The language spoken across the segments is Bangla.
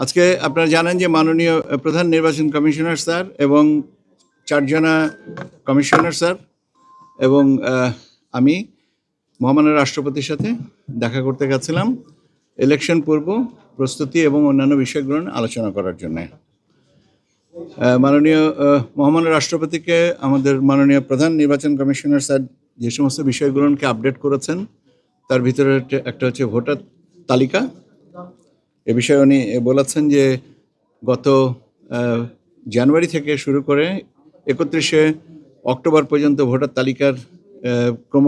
আজকে আপনারা জানেন যে মাননীয় প্রধান নির্বাচন কমিশনার স্যার এবং 4 জনা কমিশনার স্যার এবং আমি মহামান্য রাষ্ট্রপতির সাথে দেখা করতে গেছিলাম ইলেকশন পূর্ব প্রস্তুতি এবং অন্যান্য বিষয়গুলো আলোচনা করার জন্য। মাননীয় মহামান্য রাষ্ট্রপতিকে আমাদের মাননীয় প্রধান নির্বাচন কমিশনার স্যার যে সমস্ত বিষয়গুলোকে আপডেট করেছেন তার ভিতরে একটা হচ্ছে ভোটার তালিকা। এ বিষয়ে উনি বলেছেন যে গত জানুয়ারি থেকে শুরু করে 31শে অক্টোবর পর্যন্ত ভোটার তালিকার ক্রম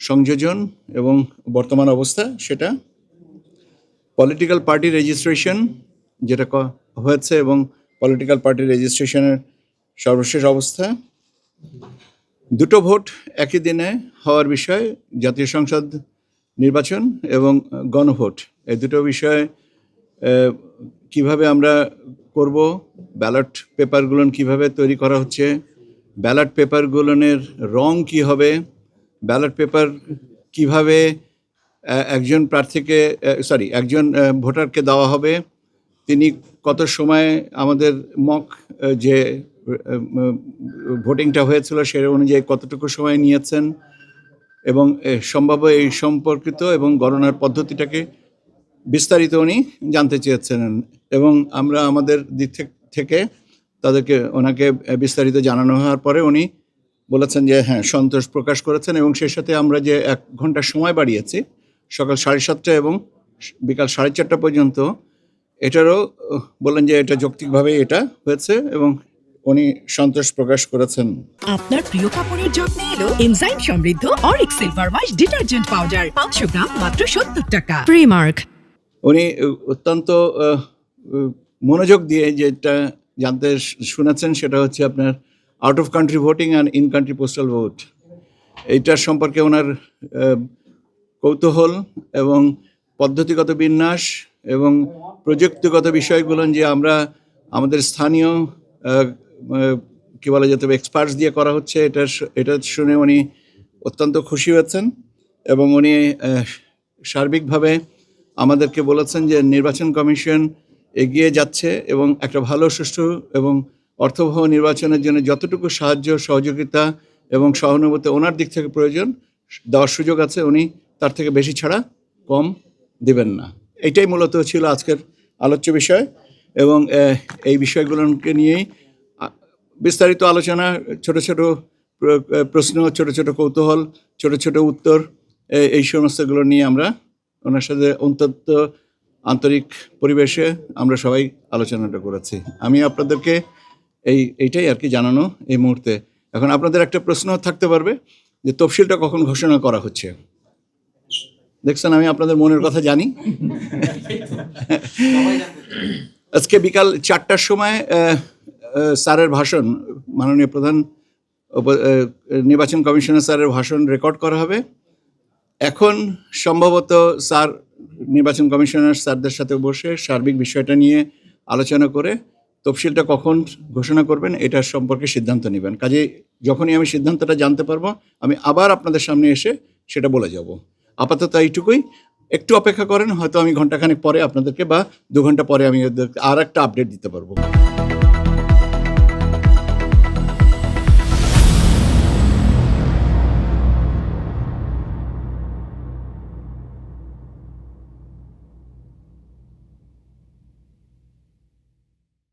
সংযোজন এবং বর্তমান অবস্থা সেটা, পলিটিক্যাল পার্টি রেজিস্ট্রেশন যেটা হয়েছে এবং পলিটিক্যাল পার্টি রেজিস্ট্রেশনের সর্বশেষ অবস্থা, দুটো ভোট একই দিনে হওয়ার বিষয়, জাতীয় সংসদ নির্বাচন এবং গণভোট, এই দুটো বিষয়ে কিভাবে আমরা করব, ব্যালট পেপারগুলো কিভাবে তৈরি করা হচ্ছে, ব্যালট পেপারগুলোর রং কি হবে, ব্যালট পেপার কিভাবে একজন প্রার্থীকে একজন ভোটারকে দেওয়া হবে, তিনি কত সময় আমাদের মক যে ভোটিংটা হয়েছিল সে অনুযায়ী কতটুকু সময় নিয়েছেন এবং সম্ভাব্য এই সম্পর্কিত এবং গণনার পদ্ধতিটাকে বিস্তারিত উনি জানতে চেয়েছেন এবং আমরা আমাদের দিক থেকে ওনাকে বিস্তারিত জানানো হওয়ার পরে উনি বলেছেন যে হ্যাঁ সন্তোষ প্রকাশ করেছেন এবং সেই সাথে আমরা যে 1 ঘন্টা সময় বাড়িয়েছি সকাল 7:30 এবং বিকাল 4:30 পর্যন্ত, এটারও বললেন যে এটা যৌক্তিকভাবে এটা হয়েছে এবং উনি সন্তোষ প্রকাশ করেছেন। আপনার প্রিয় কাপড়ের যত্নে এলো এনজাইম সমৃদ্ধ Arik silver wash detergent powder 500 গ্রাম মাত্র 70 টাকা। প্রিমার্ক। উনি অত্যন্ত মনোযোগ দিয়ে যেটা জানতে শুনেছেন সেটা হচ্ছে আপনার out of country voting and in country postal vote, এইটার সম্পর্কে ওনার কৌতূহল এবং পদ্ধতিগত বিন্যাস এবং প্রযুক্তিগত বিষয়গুলো যে আমরা আমাদের স্থানীয় কী বলা যেতে হবে এক্সপার্টস দিয়ে করা হচ্ছে, এটা শুনে উনি অত্যন্ত খুশি হয়েছেন এবং উনি সার্বিকভাবে আমাদেরকে বলেছেন যে নির্বাচন কমিশন এগিয়ে যাচ্ছে এবং একটা ভালো সুষ্ঠু এবং অর্থবহ নির্বাচনের জন্য যতটুকু সাহায্য সহযোগিতা এবং সহানুভূতি ওনার দিক থেকে প্রয়োজন দেওয়ার সুযোগ আছে, উনি তার থেকে বেশি ছাড়া কম দেবেন না। এটাই মূলত ছিল আজকের আলোচ্য বিষয় এবং এই বিষয়গুলোকে নিয়েই বিস্তারিত আলোচনা, ছোট ছোট প্রশ্ন, ছোট ছোট কৌতূহল, ছোট ছোট উত্তর, এই সমস্তগুলো নিয়ে আমরা ওনার সাথে অত্যন্ত আন্তরিক পরিবেশে আমরা সবাই আলোচনাটা করেছি। আমি আপনাদেরকে এইটাই আর কি জানানো এই মুহূর্তে। এখন আপনাদের একটা প্রশ্ন থাকতে পারবে যে তফসিলটা কখন ঘোষণা করা হচ্ছে। দেখছেন আমি আপনাদের মনের কথা জানি। আজকে বিকাল 4টার সময় স্যারের ভাষণ, মাননীয় প্রধান নির্বাচন কমিশনার স্যারের ভাষণ রেকর্ড করা হবে। এখন সম্ভবত স্যার নির্বাচন কমিশনার স্যারদের সাথে বসে সার্বিক বিষয়টা নিয়ে আলোচনা করে তফসিলটা কখন ঘোষণা করবেন এটার সম্পর্কে সিদ্ধান্ত নেবেন। কাজেই যখনই আমি সিদ্ধান্তটা জানতে পারবো আমি আবার আপনাদের সামনে এসে সেটা বলে যাব। আপাতত এইটুকুই, একটু অপেক্ষা করেন, হয়তো আমি ঘন্টাখানেক পরে আপনাদেরকে বা 2 ঘন্টা পরে আমি আর একটা আপডেট দিতে পারবো।